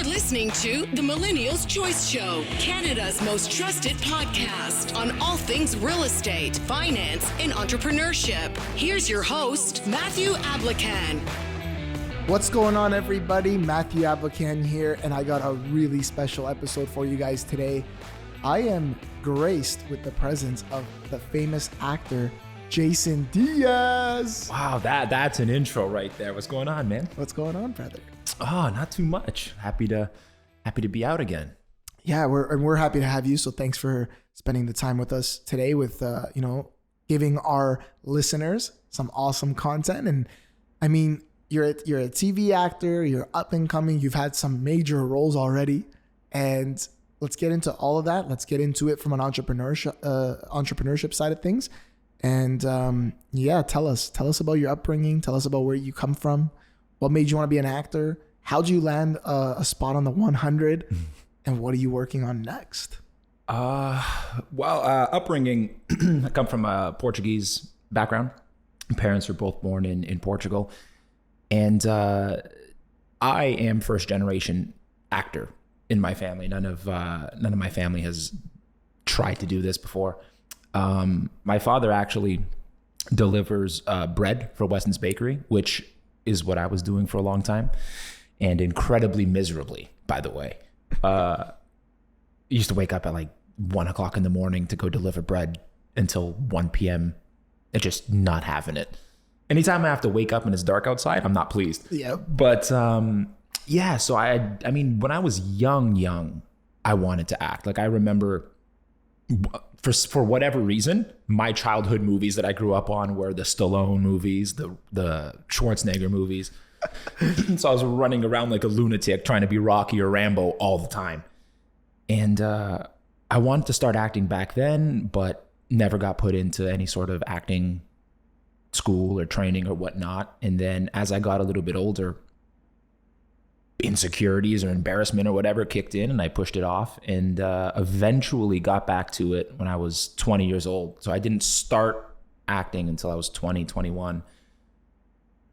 listening to the Millennial's Choice Show, Canada's most trusted podcast on all things real estate, finance, and entrepreneurship. Here's your host, Matthew Ablakan. What's going on, everybody? Matthew Ablakan here, and I got a really special episode for you guys today. I am graced with the presence of the famous actor, Jason Diaz. Wow, that's an intro right there. What's going on, man? What's going on, brother? Oh, not too much. Happy to be out again. Yeah, we're happy to have you. So thanks for spending the time with us today with giving our listeners some awesome content. And I mean, you're a TV actor, you're up and coming, you've had some major roles already. And let's get into all of that. Let's get into it from an entrepreneurship side of things. And tell us about your upbringing. Tell us about where you come from. What made you want to be an actor? How'd you land a spot on the 100? And what are you working on next? Upbringing, I come from a Portuguese background. My parents were both born in Portugal. And I am first generation actor in my family. None of my family has tried to do this before. My father actually delivers bread for Weston's Bakery, which is what I was doing for a long time, and incredibly miserably, by the way. I used to wake up at like 1 o'clock in the morning to go deliver bread until 1 p.m. and just not having it. Anytime I have to wake up and it's dark outside, I'm not pleased. Yeah. But so I mean, when I was young, I wanted to act. Like I remember for whatever reason, my childhood movies that I grew up on were the Stallone movies, the Schwarzenegger movies. So I was running around like a lunatic trying to be Rocky or Rambo all the time. And I wanted to start acting back then, but never got put into any sort of acting school or training or whatnot. And then as I got a little bit older, insecurities or embarrassment or whatever kicked in, and I pushed it off, and eventually got back to it when I was 20 years old. So I didn't start acting until I was 20, 21.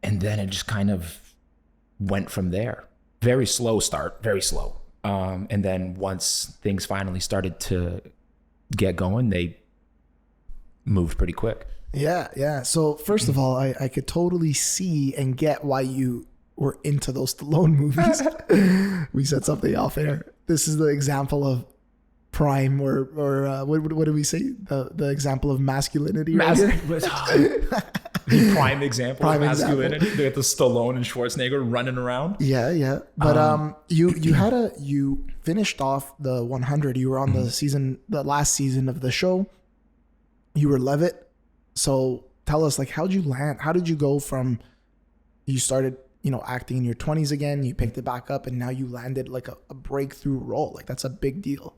And then it just kind of went from there. Very slow start, very slow. And then once things finally started to get going, they moved pretty quick. Yeah. So first of all, I could totally see and get why you were into those Stallone movies. We said something off air. This is the example of prime, or what do we say? The example of masculinity. The prime example of masculinity. They got the Stallone and Schwarzenegger running around. Yeah. But you finished off the 100. You were on the last season of the show. You were Levitt. So tell us, like, how'd you land? How did you go from you started acting in your 20s again, you picked it back up, and now you landed like a breakthrough role? Like, that's a big deal.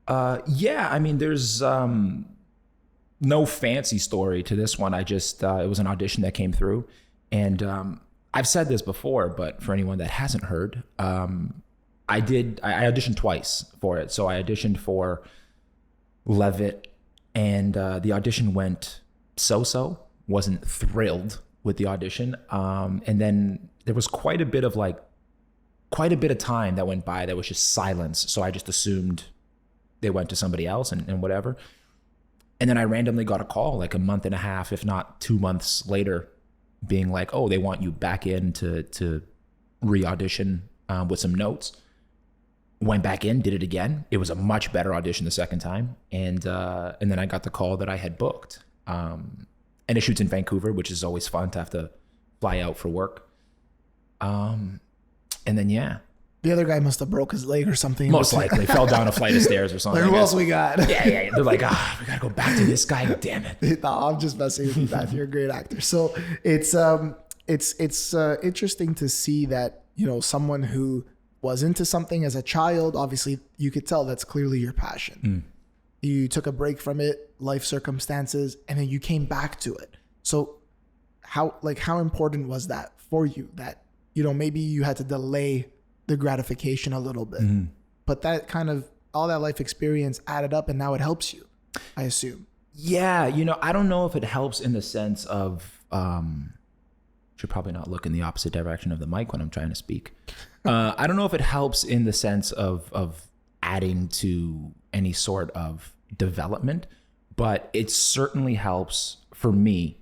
I mean, there's no fancy story to this one. I just, it was an audition that came through, and I've said this before, but for anyone that hasn't heard, I auditioned twice for it. So I auditioned for Levitt, and the audition went so-so. Wasn't thrilled with the audition. And then there was quite a bit of time that went by that was just silence. So I just assumed they went to somebody else and whatever. And then I randomly got a call like a month and a half, if not 2 months later, being like, oh, they want you back in to re-audition with some notes. Went back in, did it again. It was a much better audition the second time. And then I got the call that I had booked. And it shoots in Vancouver, which is always fun to have to fly out for work. And then, the other guy must have broke his leg or something. Most likely fell down a flight of stairs or something. Who else we got? Yeah. They're like, we got to go back to this guy. Damn it. No, I'm just messing with you, Matt. You're a great actor. So it's interesting to see that, someone who was into something as a child, obviously you could tell that's clearly your passion. You took a break from it, life circumstances, and then you came back to it. So how important was that for you, that, maybe you had to delay the gratification a little bit, but that kind of, all that life experience added up and now it helps you, I assume. Yeah. I don't know if it helps in the sense of Should probably not look in the opposite direction of the mic when I'm trying to speak. I don't know if it helps in the sense of adding to any sort of development, but it certainly helps for me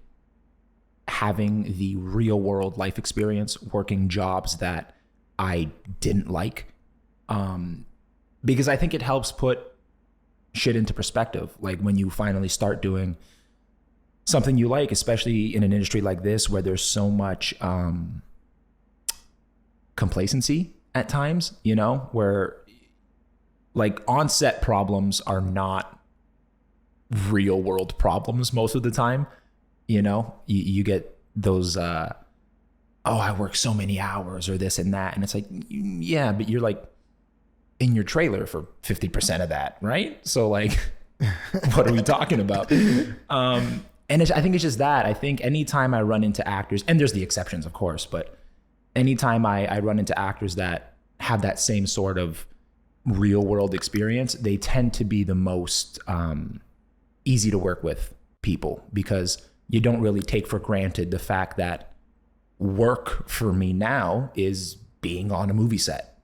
having the real world life experience, working jobs that I didn't like. Because I think it helps put shit into perspective. Like when you finally start doing something you like, especially in an industry like this where there's so much complacency at times, you know, where like on-set problems are not real world problems most of the time. You know, you get those, oh, I work so many hours or this and that. And it's like, yeah, but you're like in your trailer for 50% of that, right? So like, what are we talking about? And I think it's just that. I think anytime I run into actors, and there's the exceptions, of course, but anytime I run into actors that have that same sort of real world experience, they tend to be the most easy to work with people, because you don't really take for granted the fact that work for me now is being on a movie set,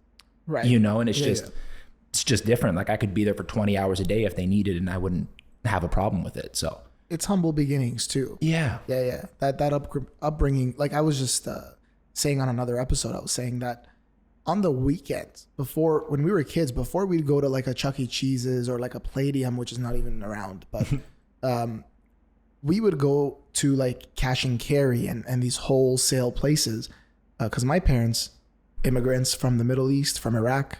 Right. you know, and it's it's just different. Like I could be there for 20 hours a day if they needed, and I wouldn't have a problem with it. So It's humble beginnings too. yeah. That upbringing. Like I was just saying on another episode, I was saying that on the weekends before, when we were kids, before we'd go to like a Chuck E. Cheese's or like a Palladium, which is not even around, but we would go to like cash and carry and these wholesale places, because my parents, immigrants from the Middle East, from Iraq,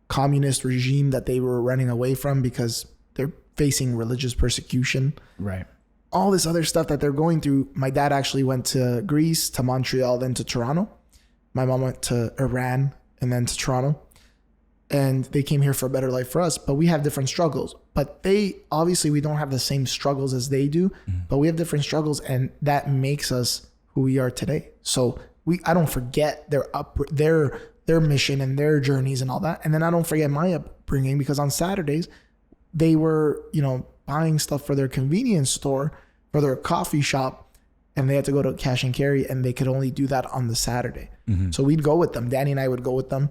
communist regime that they were running away from because they're facing religious persecution. Right. All this other stuff that they're going through. My dad actually went to Greece, to Montreal, then to Toronto. My mom went to Iran and then to Toronto. And they came here for a better life for us, but we have different struggles. But obviously we don't have the same struggles as they do, but we have different struggles, and that makes us who we are today. So I don't forget their mission and their journeys and all that. And then I don't forget my upbringing, because on Saturdays they were, buying stuff for their convenience store, for their coffee shop, and they had to go to cash and carry, and they could only do that on the Saturday. Mm-hmm. So we'd go with them. Danny and I would go with them,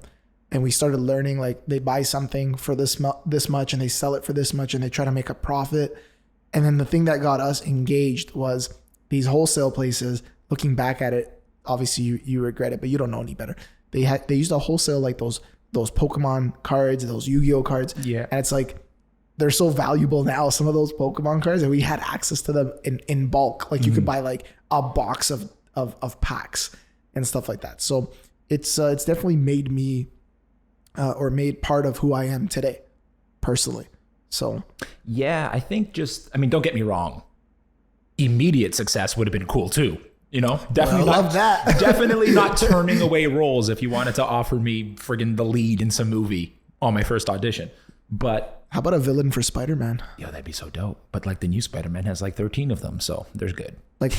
and we started learning, like they buy something for this much and they sell it for this much and they try to make a profit. And then the thing that got us engaged was these wholesale places. Looking back at it, obviously you regret it, but you don't know any better. They used to wholesale like those Pokemon cards, those Yu-Gi-Oh cards. Yeah. And it's like, they're so valuable now, some of those Pokemon cards, and we had access to them in bulk. Like you could buy like a box of packs and stuff like that. So it's definitely made me or made part of who I am today, personally. So yeah, I think don't get me wrong, immediate success would have been cool too. Definitely. Well, I love that. Definitely not turning away roles if you wanted to offer me friggin' the lead in some movie on my first audition. But how about a villain for Spider-Man? Yo, that'd be so dope. But like the new Spider-Man has like 13 of them, so there's good. Like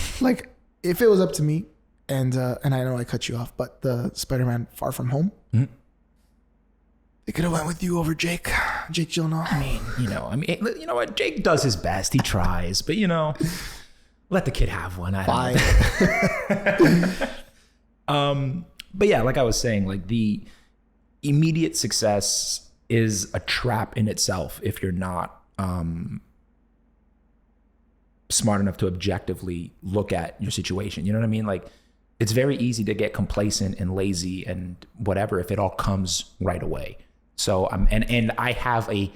if it was up to me, and I know I cut you off, but the Spider-Man Far From Home, they could have went with you over Jake Gyllenhaal. I mean, you know what? Jake does his best. He tries, but let the kid have one. But yeah, like I was saying, like the immediate success is a trap in itself if you're not smart enough to objectively look at your situation. You know what I mean? Like it's very easy to get complacent and lazy and whatever if it all comes right away. So and I have a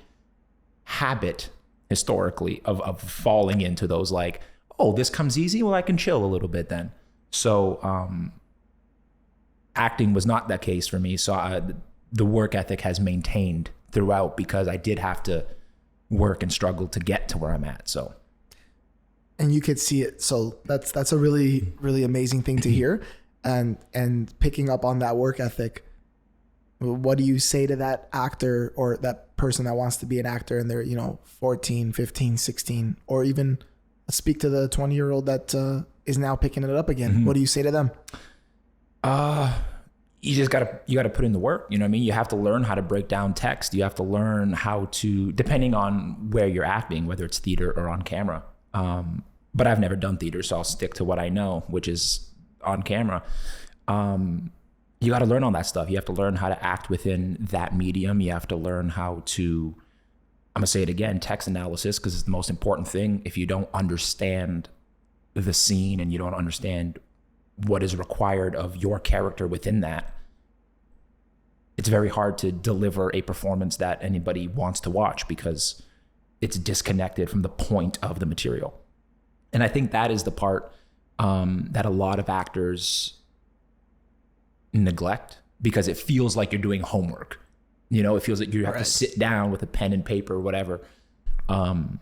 habit historically of falling into those like, oh, this comes easy, well I can chill a little bit then. So acting was not that case for me. So the work ethic has maintained throughout, because I did have to work and struggle to get to where I'm at. So, and you could see it. So that's a really, really amazing thing to hear. And picking up on that work ethic, what do you say to that actor or that person that wants to be an actor and they're, 14, 15, 16, or even speak to the 20-year-old that is now picking it up again? Mm-hmm. What do you say to them? You just gotta put in the work. You know what I mean? You have to learn how to break down text. You have to learn how to, depending on where you're acting, whether it's theater or on camera. But I've never done theater, so I'll stick to what I know, which is on camera. You got to learn all that stuff. You have to learn how to act within that medium. You have to learn how to, I'm going to say it again, text analysis, because it's the most important thing. If you don't understand the scene and you don't understand what is required of your character within that, it's very hard to deliver a performance that anybody wants to watch because it's disconnected from the point of the material. And I think that is the part that a lot of actors neglect, because it feels like you're doing homework. You know, it feels like you have to sit down with a pen and paper or whatever. And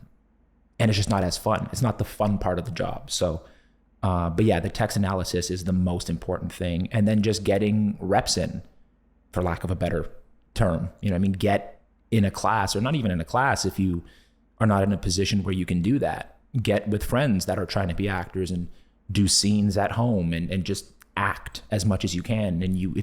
it's just not as fun. It's not the fun part of the job. So, but yeah, the text analysis is the most important thing. And then just getting reps in, for lack of a better term. You know what I mean? Get in a class, or not even in a class if you are not in a position where you can do that. Get with friends that are trying to be actors and do scenes at home and just act as much as you can. And you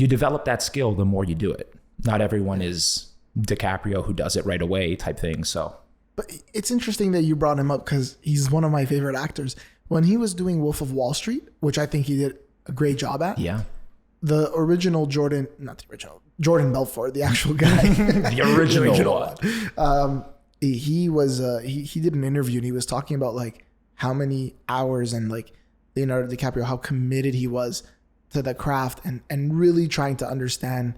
develop that skill the more you do it. Not everyone is DiCaprio who does it right away type thing. So, but it's interesting that you brought him up because he's one of my favorite actors. When he was doing Wolf of Wall Street, which I think he did a great job at. Yeah. The original Jordan Belfort, the actual guy, the original one. He did an interview and he was talking about like how many hours and like Leonardo DiCaprio, how committed he was to the craft and really trying to understand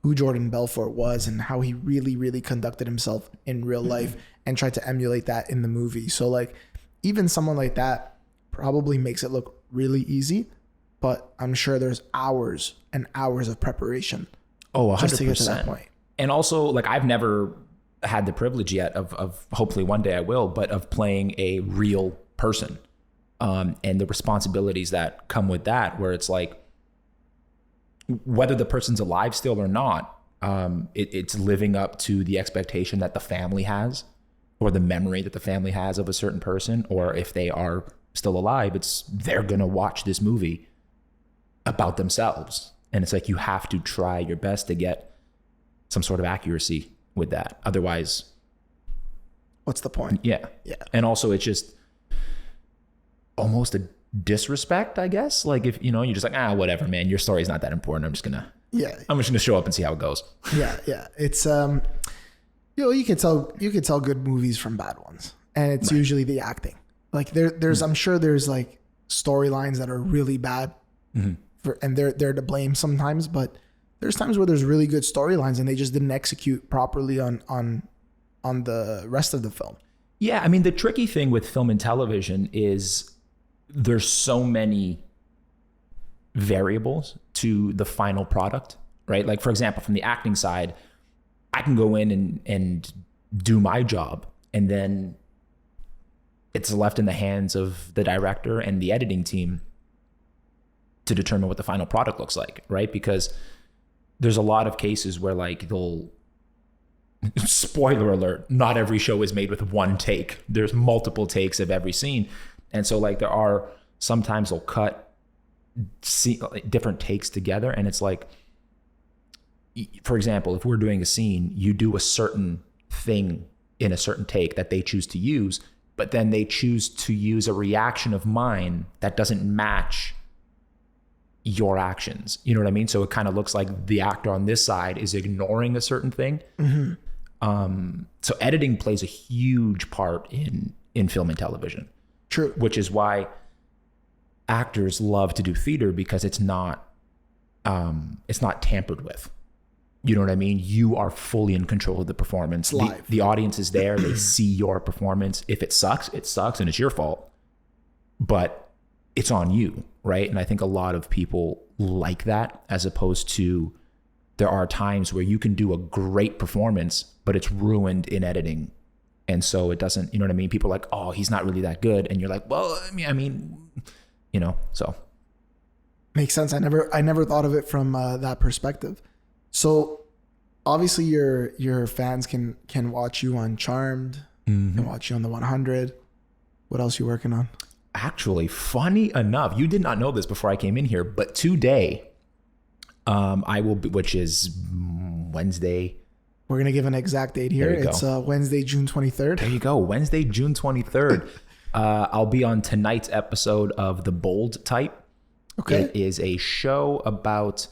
who Jordan Belfort was and how he really, really conducted himself in real life and tried to emulate that in the movie. So like even someone like that probably makes it look really easy, but I'm sure there's hours and hours of preparation. Oh, 100%. Just to get to that point. And also, like, I've never had the privilege yet of hopefully one day I will, but of playing a real person. And the responsibilities that come with that, where it's like, whether the person's alive still or not, it's living up to the expectation that the family has, or the memory that the family has of a certain person, or if they are still alive, they're going to watch this movie about themselves. And it's like, you have to try your best to get some sort of accuracy with that. Otherwise, what's the point? Yeah. And also it's just almost a disrespect, I guess. Like if, you're just like, whatever, man, your story's not that important. I'm just going to show up and see how it goes. Yeah. It's, you could tell good movies from bad ones, and it's usually the acting. Like there's, I'm sure there's like storylines that are really bad and they're to blame sometimes, but there's times where there's really good storylines and they just didn't execute properly on the rest of the film. Yeah. I mean, the tricky thing with film and television is there's so many variables to the final product, right? Like for example, from the acting side, I can go in and do my job, and then it's left in the hands of the director and the editing team to determine what the final product looks like, right? Because there's a lot of cases where like spoiler alert, not every show is made with one take. There's multiple takes of every scene. And so like there are, sometimes they'll cut different takes together, and it's like, for example, if we're doing a scene, you do a certain thing in a certain take that they choose to use, but then they choose to use a reaction of mine that doesn't match your actions. You know what I mean? So it kind of looks like the actor on this side is ignoring a certain thing. So editing plays a huge part in film and television. True. Which is why actors love to do theater, because it's not tampered with. You know what I mean? You are fully in control of the performance. Live. The audience is there. They see your performance. If it sucks, and it's your fault. But it's on you, right? And I think a lot of people like that, as opposed to, there are times where you can do a great performance, but it's ruined in editing. And so it doesn't, you know what I mean? People are like, oh, he's not really that good. And you're like, well, I mean, so. Makes sense. I never thought of it from that perspective. So obviously your fans can watch you on Charmed, can watch you on the 100. What else you working on? Actually, funny enough, you did not know this before I came in here, but today, I will be, which is Wednesday. We're going to give an exact date here. It's Wednesday, June 23rd. There you go. Wednesday, June 23rd. I'll be on tonight's episode of The Bold Type. Okay. It is a show about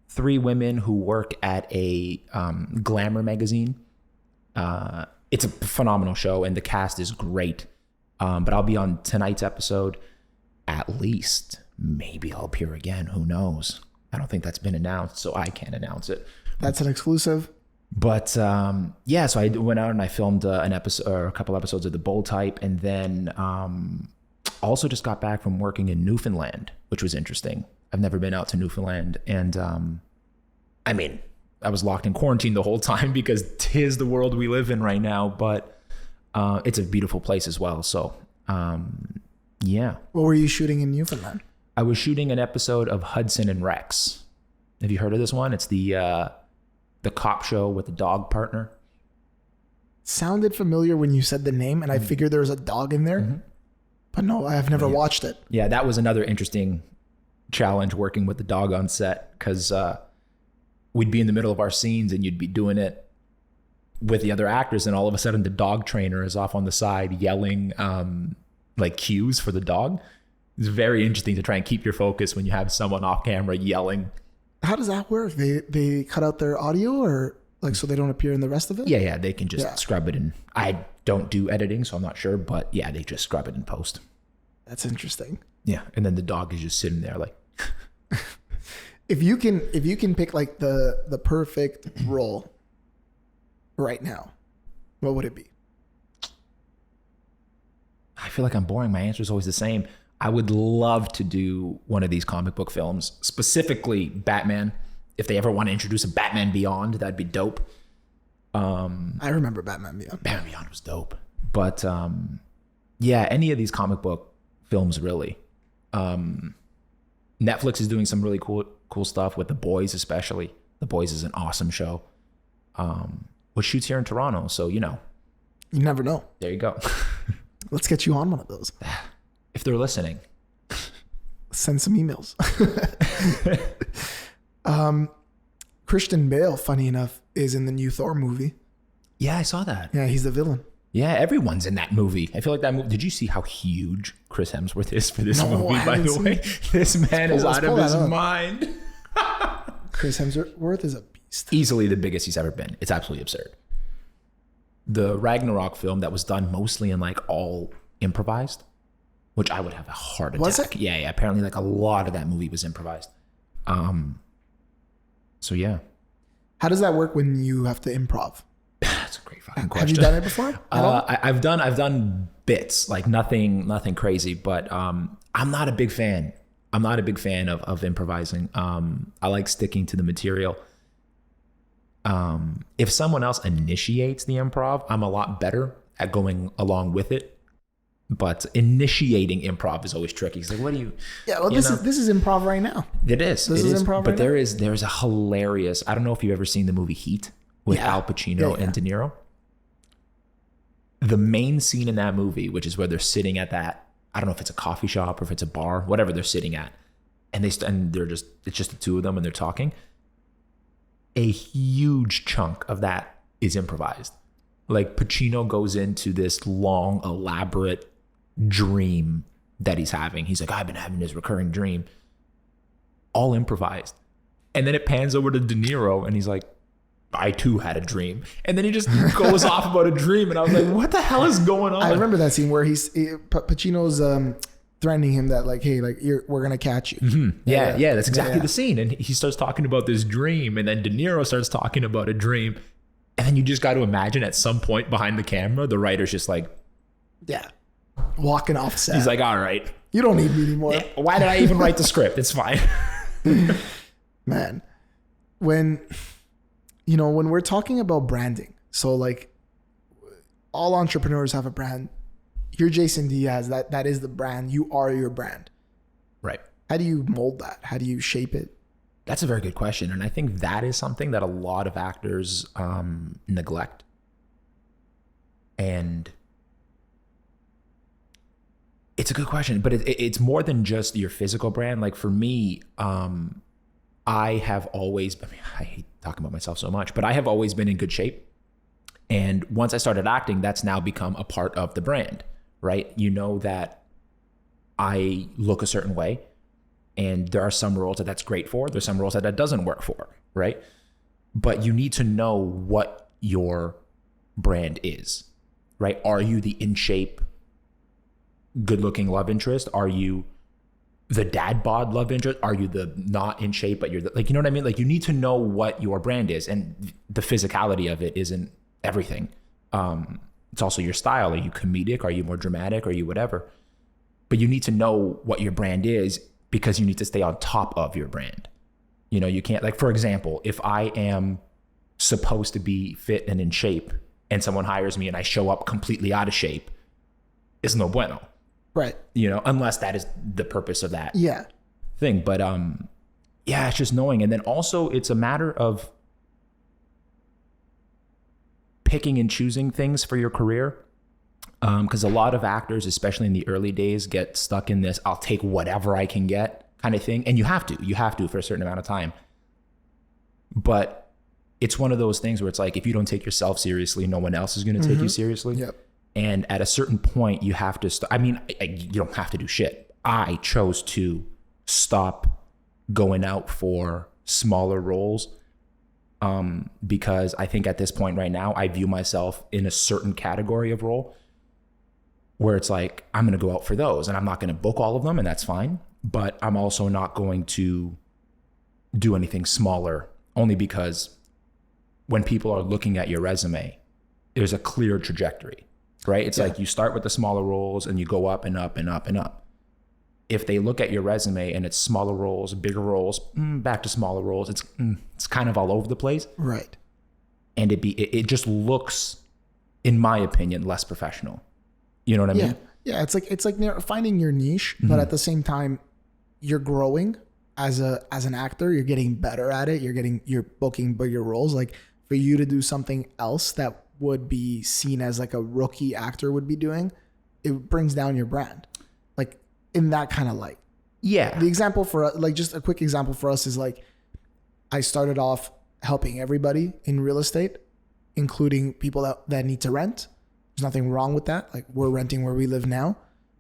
3 women who work at a glamour magazine. It's a phenomenal show, and the cast is great. But I'll be on tonight's episode. At least, maybe I'll appear again. Who knows? I don't think that's been announced, so I can't announce it. That's an exclusive. But yeah, so I went out and I filmed an episode or a couple episodes of The Bold Type, and then also just got back from working in Newfoundland, which was interesting. I've never been out to Newfoundland, and I mean, I was locked in quarantine the whole time because 'tis the world we live in right now. But it's a beautiful place as well. So yeah. What were you shooting in Newfoundland? I was shooting an episode of Hudson and Rex. Have you heard of this one? It's the cop show with the dog partner. Sounded familiar when you said the name, and I figured there was a dog in there. But no, I have never watched it. Yeah, that was another interesting challenge working with the dog on set, because we'd be in the middle of our scenes and you'd be doing it with the other actors, and all of a sudden the dog trainer is off on the side yelling like cues for the dog. It's very interesting to try and keep your focus when you have someone off camera yelling. How does that work? They cut out their audio, or like so they don't appear in the rest of it? Yeah, they can just scrub it in. I don't do editing, so I'm not sure, but yeah, they just scrub it in post. That's interesting. Yeah, and then the dog is just sitting there like. If you can pick like the perfect role right now, what would it be? I feel like I'm boring. My answer is always the same. I would love to do one of these comic book films, specifically Batman. If they ever want to introduce a Batman Beyond, that'd be dope. I remember Batman Beyond. Batman Beyond was dope. But yeah, any of these comic book films, really. Netflix is doing some really cool stuff with The Boys, especially. The Boys is an awesome show. Which shoots here in Toronto, so you know. You never know. There you go. Let's get you on one of those. If they're listening. Send some emails. Christian Bale, funny enough, is in the new Thor movie. Yeah, I saw that. Yeah, he's the villain. Yeah, everyone's in that movie. I feel like that movie. Did you see how huge Chris Hemsworth is for this movie, by the way? This man is out of his mind. Chris Hemsworth is a beast. Easily the biggest he's ever been. It's absolutely absurd. The Ragnarok film that was done mostly in like all improvised, which I would have a heart attack. Was it? Yeah. Apparently like a lot of that movie was improvised. So yeah. How does that work when you have to improv? That's a great fucking question. Have you done it before? I've done bits, like nothing crazy, but I'm not a big fan. I'm not a big fan of improvising. I like sticking to the material. If someone else initiates the improv, I'm a lot better at going along with it. But initiating improv is always tricky. It's like, what do you? Yeah, well, this is improv right now. It is. This is improv. But there's a hilarious. I don't know if you've ever seen the movie Heat with Al Pacino and De Niro. The main scene in that movie, which is where they're sitting at that, I don't know if it's a coffee shop or if it's a bar, whatever they're sitting at, and it's just the two of them and they're talking. A huge chunk of that is improvised. Like Pacino goes into this long, elaborate dream that he's having. He's like, I've been having this recurring dream. All improvised. And then it pans over to De Niro and he's like, I too had a dream. And then he just goes off about a dream. And I was like, what the hell is going on? I remember that scene where Pacino's threatening him that like, hey, like we're going to catch you. Mm-hmm. Yeah. That's exactly the scene. And he starts talking about this dream. And then De Niro starts talking about a dream. And then you just got to imagine at some point behind the camera, the writer's just like, walking off set. He's like, all right. You don't need me anymore. Yeah, why did I even write the script? It's fine. Man, when we're talking about branding, so like all entrepreneurs have a brand. You're Jason Diaz. That is the brand. You are your brand. Right. How do you mold that? How do you shape it? That's a very good question. And I think that is something that a lot of actors neglect. And it's a good question, but it's more than just your physical brand. Like for me, I have always, I hate talking about myself so much, but I have always been in good shape. And once I started acting, that's now become a part of the brand, right? You know that I look a certain way, and there are some roles that that's great for. There's some roles that that doesn't work for, right? But you need to know what your brand is, right? Are you the in shape, good looking love interest? Are you the dad bod love interest? Are you the not in shape, but you're the, like, you know what I mean? Like, you need to know what your brand is, and the physicality of it isn't everything. It's also your style. Are you comedic? Are you more dramatic? Are you whatever? But you need to know what your brand is, because you need to stay on top of your brand. You know, you can't, like, for example, if I am supposed to be fit and in shape and someone hires me and I show up completely out of shape, it's no bueno. Right. You know, unless that is the purpose of that thing. But yeah, it's just knowing. And then also it's a matter of picking and choosing things for your career. Because a lot of actors, especially in the early days, get stuck in this I'll take whatever I can get kind of thing. And you have to for a certain amount of time. But it's one of those things where it's like, if you don't take yourself seriously, no one else is going to take you seriously. Yep. And at a certain point, you have to I mean, you don't have to do shit. I chose to stop going out for smaller roles because I think at this point right now, I view myself in a certain category of role where it's like, I'm going to go out for those, and I'm not going to book all of them, and that's fine. But I'm also not going to do anything smaller, only because when people are looking at your resume, there's a clear trajectory, right? It's like you start with the smaller roles and you go up and up and up and up. If they look at your resume and it's smaller roles, bigger roles, back to smaller roles, it's kind of all over the place. Right. And it just looks, in my opinion, less professional. You know what I mean? Yeah. It's like finding your niche, but at the same time, you're growing as an actor. You're getting better at it. You're booking bigger roles. Like, for you to do something else that would be seen as like a rookie actor would be doing, it brings down your brand. Like, in that kind of light. Yeah. The example for, like, just a quick example for us is, like, I started off helping everybody in real estate, including people that need to rent. There's nothing wrong with that. Like, we're renting where we live now.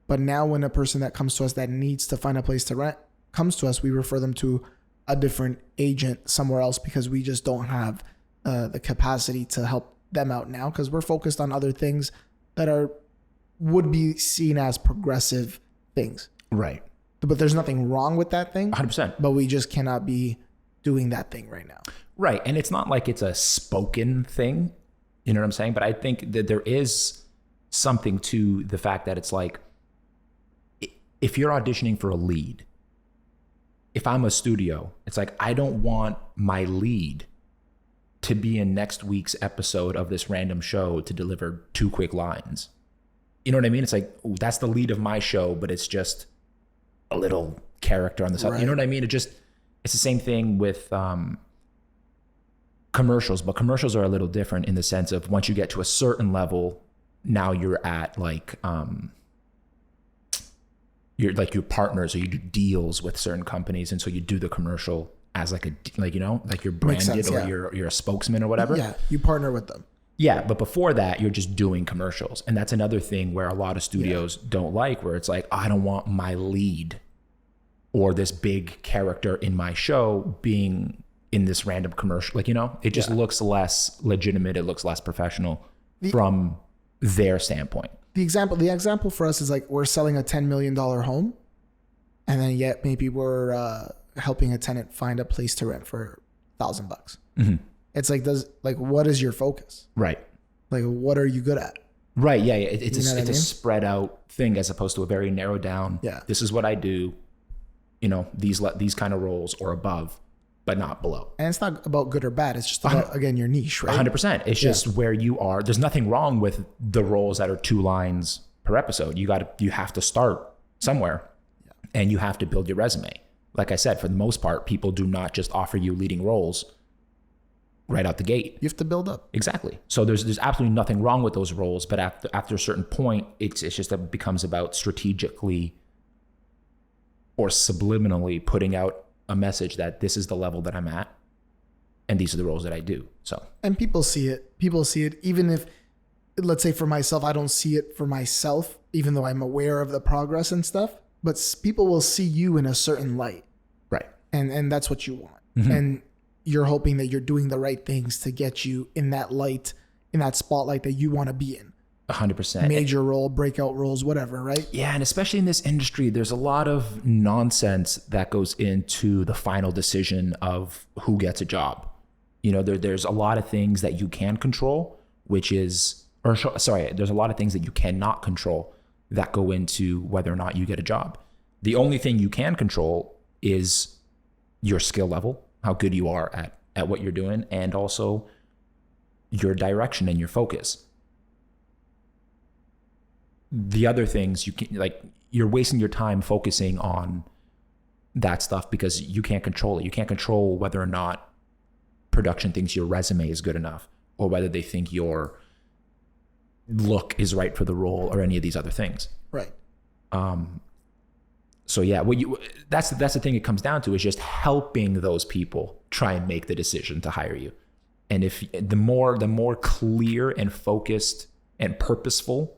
But now when a person that comes to us that needs to find a place to rent comes to us, we refer them to a different agent somewhere else, because we just don't have the capacity to help them out now, because we're focused on other things that would be seen as progressive things. Right. But there's nothing wrong with that thing. 100%. But we just cannot be doing that thing right now. Right. And it's not like it's a spoken thing. You know what I'm saying? But I think that there is something to the fact that it's like, if you're auditioning for a lead, if I'm a studio, it's like, I don't want my lead to be in next week's episode of this random show to deliver 2 quick lines. You know what I mean? It's like, ooh, that's the lead of my show, but it's just a little character on the side. Right. You know what I mean? It's the same thing with commercials, but commercials are a little different in the sense of, once you get to a certain level, now you're at like, you're like your partners, or you do deals with certain companies. And so you do the commercial as like you're branded, sense, or you're a spokesman or whatever. Yeah. You partner with them. Yeah. But before that, you're just doing commercials. And that's another thing where a lot of studios don't like, where it's like, I don't want my lead or this big character in my show being in this random commercial. Like, it just looks less legitimate. It looks less professional from their standpoint. The example for us is like, we're selling a $10 million home, and then yet maybe we're helping a tenant find a place to rent for $1,000. Mm-hmm. It's like, what is your focus? Right. Like, what are you good at? Right. Yeah. It's a spread out thing, as opposed to a very narrowed down. Yeah. This is what I do. These kind of roles or above, but not below. And it's not about good or bad. It's just about, again, your niche, right? 100%. It's just where you are. There's nothing wrong with the roles that are 2 lines per episode. You have to start somewhere, and you have to build your resume. Like I said, for the most part, people do not just offer you leading roles right out the gate. You have to build up. Exactly. So there's absolutely nothing wrong with those roles, but after a certain point, it's just that it becomes about strategically or subliminally putting out a message that this is the level that I'm at, and these are the roles that I do. So, and people see it. Even if, let's say for myself, I don't see it for myself even though I'm aware of the progress and stuff, but people will see you in a certain light. Right. And that's what you want. And you're hoping that you're doing the right things to get you in that light, in that spotlight that you want to be in. 100%. Major role, breakout roles, whatever, right? Yeah, and especially in this industry, there's a lot of nonsense that goes into the final decision of who gets a job. You know, there's a lot of things that you can control, there's a lot of things that you cannot control that go into whether or not you get a job. The only thing you can control is your skill level, how good you are at what you're doing, and also your direction and your focus. The other things you're wasting your time focusing on that stuff because you can't control it. You can't control whether or not production thinks your resume is good enough, or whether they think your look is right for the role, or any of these other things. Right. So yeah, that's the thing it comes down to, is just helping those people try and make the decision to hire you. And if the more clear and focused and purposeful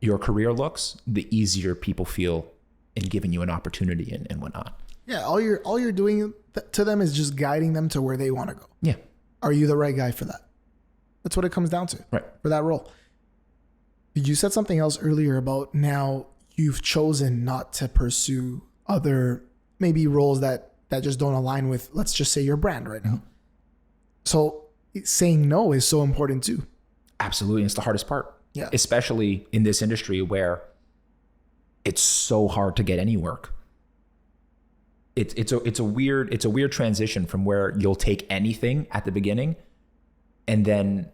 your career looks, the easier people feel in giving you an opportunity and whatnot. Yeah, all you're doing to them is just guiding them to where they want to go. Yeah. Are you the right guy for that? That's what it comes down to. Right. For that role. You said something else earlier about now you've chosen not to pursue other maybe roles that just don't align with, let's just say, your brand right now. So saying no is so important too. Absolutely. It's the hardest part. Yeah. Especially in this industry where it's so hard to get any work. It's a weird transition from where you'll take anything at the beginning, and then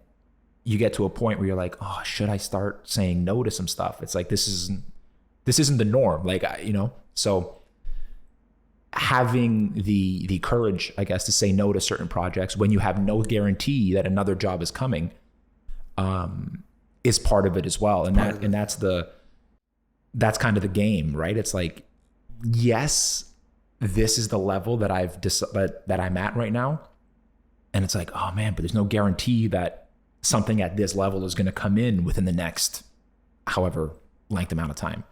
you get to a point where you're like, oh, should I start saying no to some stuff? It's like, this isn't the norm. Like, so having the courage, I guess, to say no to certain projects when you have no guarantee that another job is coming, is part of it as well. And that's kind of the game, right? It's like, yes, this is the level that that I'm at right now. And it's like, oh man, but there's no guarantee that something at this level is going to come in within the next however length amount of time.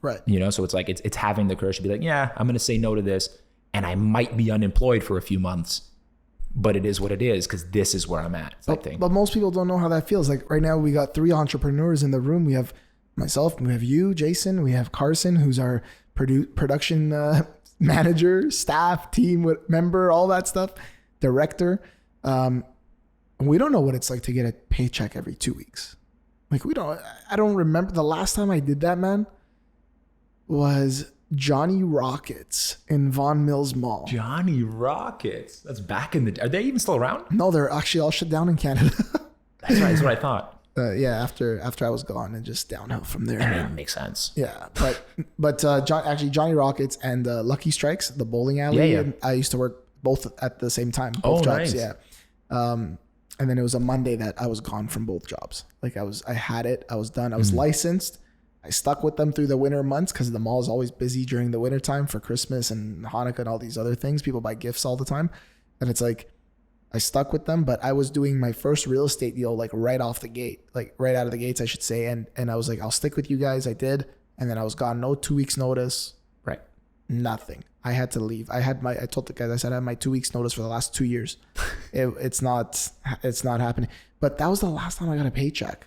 Right. So it's like, it's having the courage to be like, yeah, I'm going to say no to this, and I might be unemployed for a few months, but it is what it is, because this is where I'm at. But most people don't know how that feels. Like right now we got 3 entrepreneurs in the room. We have myself, we have you, Jason, we have Carson, who's our production manager, staff, team member, all that stuff, director. We don't know what it's like to get a paycheck every 2 weeks. Like I don't remember the last time I did that, man, was Johnny Rockets in Vaughan Mills Mall. Johnny Rockets. That's back in the... Are they even still around? No, they're actually all shut down in Canada. That's right. That's what I thought. Yeah, after I was gone, and just downhill from there. I mean, it makes sense. Yeah, but Johnny Rockets and Lucky Strikes, the bowling alley. Yeah. And I used to work both at the same time. Both jobs. Nice. Yeah. And then it was a Monday that I was gone from both jobs. Like I was done. I was licensed. I stuck with them through the winter months because the mall is always busy during the winter time for Christmas and Hanukkah and all these other things. People buy gifts all the time. And it's like, I stuck with them, but I was doing my first real estate deal, like right off the gate, like right out of the gates, I should say. And I was like, I'll stick with you guys. I did. And then I was gone. No 2 weeks notice. Right. Nothing. I had to leave. I told the guys, I said, I had my 2 weeks notice for the last 2 years. It's not happening. But that was the last time I got a paycheck.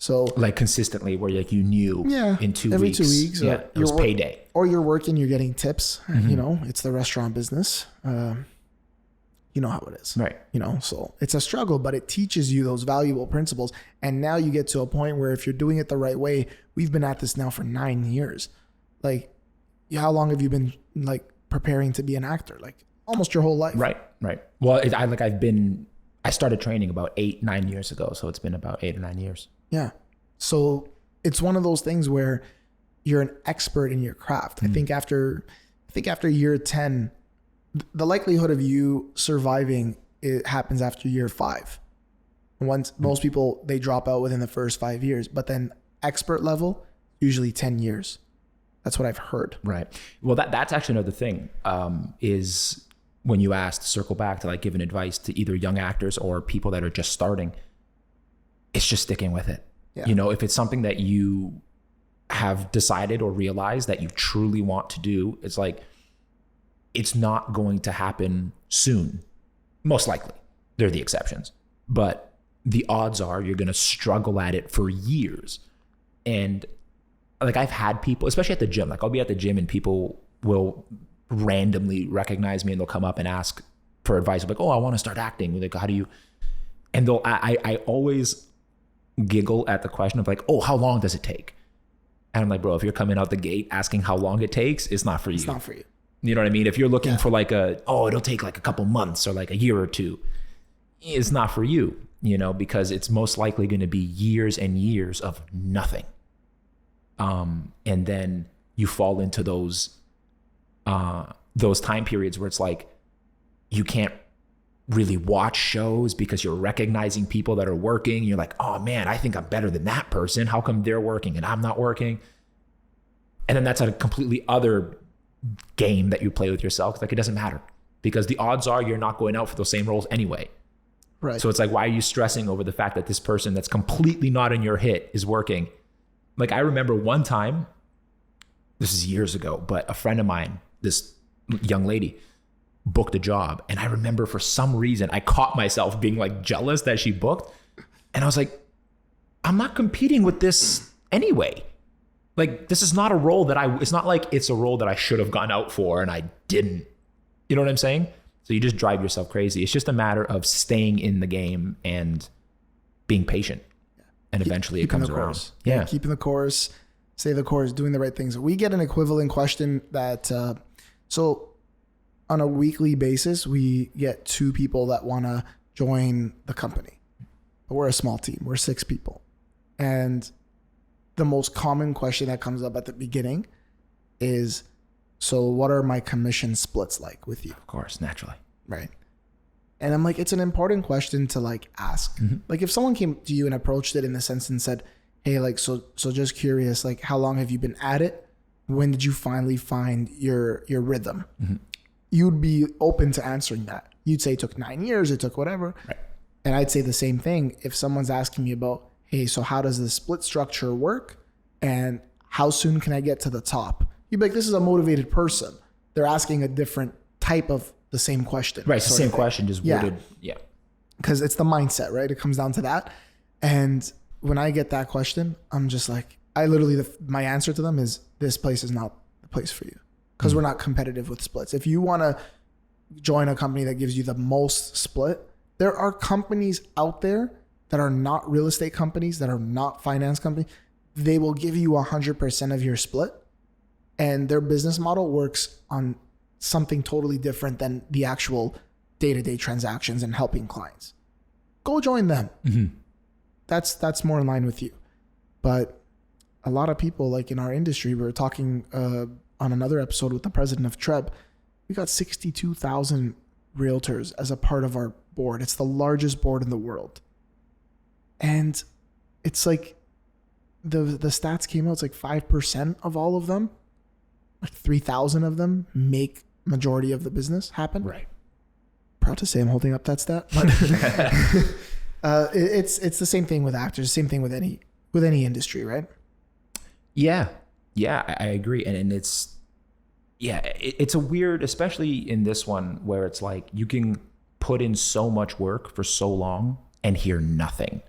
So like consistently where like you knew in 2 weeks. Every 2 weeks. Yeah, it was payday. Or you're working, you're getting tips. It's the restaurant business. You know how it is. Right. So it's a struggle, but it teaches you those valuable principles. And now you get to a point where if you're doing it the right way, we've been at this now for 9 years. Like, how long have you been like preparing to be an actor? Like almost your whole life. Right. Well, I started training about 8-9 years ago. So it's been about 8 or 9 years. Yeah. So it's one of those things where you're an expert in your craft. I think after year 10, the likelihood of you surviving, it happens after year 5. Once most people, they drop out within the first 5 years, but then expert level, usually 10 years. That's what I've heard. Right. Well, that's actually another thing, is when you asked, circle back to like giving advice to either young actors or people that are just starting, it's just sticking with it. Yeah. If it's something that you have decided or realized that you truly want to do, it's like, it's not going to happen soon. Most likely. They're the exceptions. But the odds are you're going to struggle at it for years. And like, I've had people, especially at the gym, like I'll be at the gym and people will randomly recognize me and they'll come up and ask for advice. Like, oh, I want to start acting. Like, how do you, and I always giggle at the question of like, oh, how long does it take? And I'm like, bro, if you're coming out the gate asking how long it takes, it's not for you. It's not for you. You know what I mean? If you're looking for like it'll take like a couple months or like a year or two, it's not for you, because it's most likely going to be years and years of nothing. And then you fall into those time periods where it's like, you can't really watch shows because you're recognizing people that are working. You're like, oh man, I think I'm better than that person. How come they're working and I'm not working? And then that's a completely other game that you play with yourself. Like, it doesn't matter because the odds are you're not going out for those same roles anyway. Right. So it's like, why are you stressing over the fact that this person that's completely not in your hit is working? Like, I remember one time, this is years ago, but a friend of mine, this young lady, booked a job. And I remember for some reason, I caught myself being like jealous that she booked. And I was like, I'm not competing with this anyway. Like, this is not a role that it's not like it's a role that I should have gone out for and I didn't. You know what I'm saying? So you just drive yourself crazy. It's just a matter of staying in the game and being patient. And eventually it comes around. Yeah. Keeping the course, stay the course, doing the right things. We get an equivalent question that, so on a weekly basis, we get 2 people that want to join the company. We're a small team. We're 6 people. And the most common question that comes up at the beginning is, so what are my commission splits like with you? Of course, naturally. Right. And I'm like, it's an important question to like ask. Mm-hmm. Like, if someone came to you and approached it in the sense and said, hey, like, so just curious, like, how long have you been at it? When did you finally find your rhythm? Mm-hmm. You'd be open to answering that. You'd say it took 9 years, it took whatever. Right. And I'd say the same thing if someone's asking me about, hey, so how does the split structure work? And how soon can I get to the top? You'd be like, this is a motivated person. They're asking a different type of the same question. Right, it's the same question, just worded. Yeah. Because it's the mindset, right? It comes down to that. And when I get that question, I'm just like, my answer to them is, this place is not the place for you. Because we're not competitive with splits. If you want to join a company that gives you the most split, there are companies out there that are not real estate companies, that are not finance companies. They will give you 100% of your split. And their business model works on something totally different than the actual day-to-day transactions and helping clients. Go join them. Mm-hmm. That's more in line with you. But a lot of people, like in our industry, we were talking on another episode with the president of Treb, we got 62,000 realtors as a part of our board. It's the largest board in the world. And it's like the stats came out, it's like 5% of all of them, like 3,000 of them make majority of the business happen. Right. Proud to say I'm holding up that stat. But it's the same thing with actors, same thing with any industry, right? Yeah, I agree. And it's a weird, especially in this one where it's like you can put in so much work for so long and hear nothing.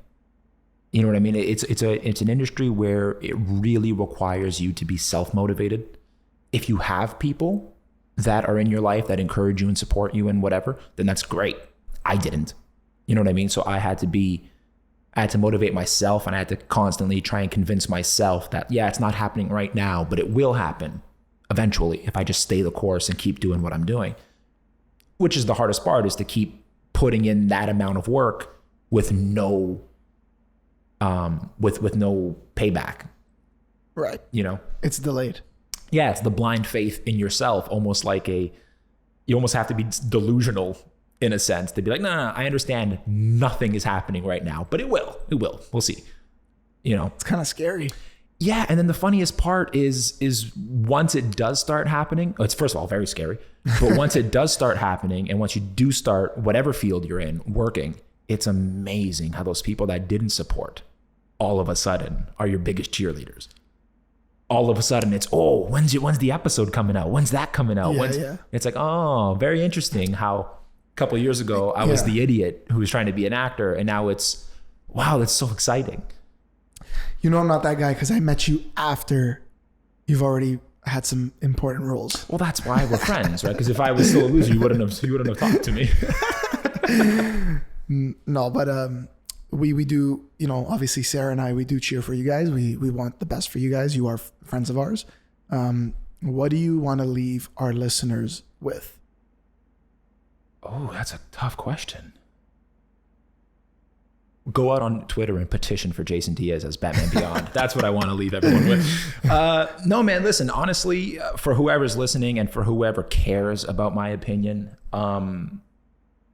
You know what I mean? It's an industry where it really requires you to be self-motivated. If you have people that are in your life that encourage you and support you and whatever, then that's great. I didn't. You know what I mean? So I had to motivate myself, and I had to constantly try and convince myself that, yeah, it's not happening right now, but it will happen eventually if I just stay the course and keep doing what I'm doing. Which is the hardest part, is to keep putting in that amount of work with no with no payback. Right. You know? It's delayed. Yeah, it's the blind faith in yourself, almost like you almost have to be delusional in a sense to be like, no, I understand nothing is happening right now, but it will. We'll see. You know? It's kind of scary. Yeah, and then the funniest part is once it does start happening, it's first of all very scary, but once it does start happening, and once you do start whatever field you're in working, it's amazing how those people that didn't support all of a sudden are your biggest cheerleaders. all of a sudden it's, oh, when's the episode coming out? When's that coming out? It's like, oh, very interesting how a couple of years ago I was the idiot who was trying to be an actor, and now it's, wow, that's so exciting. You know, I'm not that guy because I met you after you've already had some important roles. Well, that's why we're friends, right? Because if I was still a loser, you wouldn't have talked to me. No, but we do, you know, obviously Sarah and I, we do cheer for you guys. We want the best for you guys. You are friends of ours. What do you want to leave our listeners with? Oh, that's a tough question. Go out on Twitter and petition for Jason Diaz as Batman Beyond. That's what I want to leave everyone with. No, man, listen, honestly, for whoever's listening and for whoever cares about my opinion,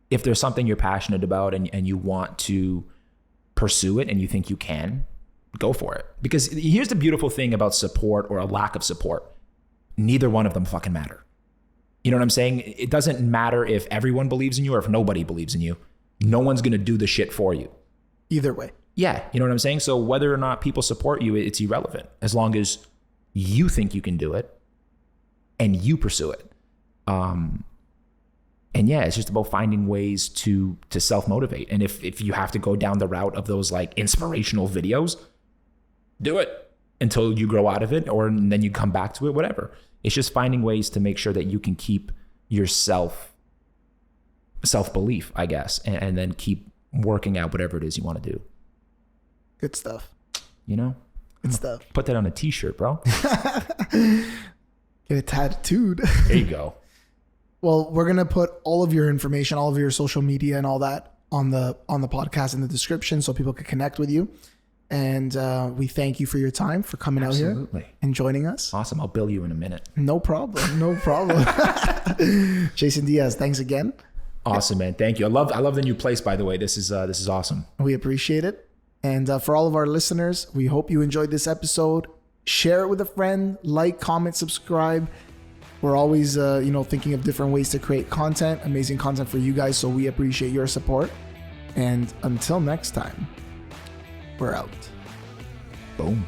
if there's something you're passionate about and you want to pursue it and you think you can, go for it. Because here's the beautiful thing about support or a lack of support. Neither one of them fucking matter. You know what I'm saying? It doesn't matter if everyone believes in you or if nobody believes in you. No one's going to do the shit for you. Either way. Yeah, you know what I'm saying? So whether or not people support you, it's irrelevant as long as you think you can do it and you pursue it. And yeah, it's just about finding ways to self-motivate. And if you have to go down the route of those like inspirational videos, do it until you grow out of it, or then you come back to it, whatever. It's just finding ways to make sure that you can keep your self-belief, I guess, and then keep working out whatever it is you want to do. Good stuff. You know? Good stuff. Put that on a t-shirt, bro. Get it tattooed. There you go. Well, we're going to put all of your information, all of your social media and all that on the podcast in the description so people can connect with you. And we thank you for your time, for coming out here and joining us. Awesome. I'll bill you in a minute. No problem. No problem. Jason Diaz, thanks again. Awesome, man. Thank you. I love the new place, by the way. This is awesome. We appreciate it. And for all of our listeners, we hope you enjoyed this episode. Share it with a friend, like, comment, subscribe. We're always, thinking of different ways to create content, amazing content for you guys. So we appreciate your support. And until next time, we're out. Boom.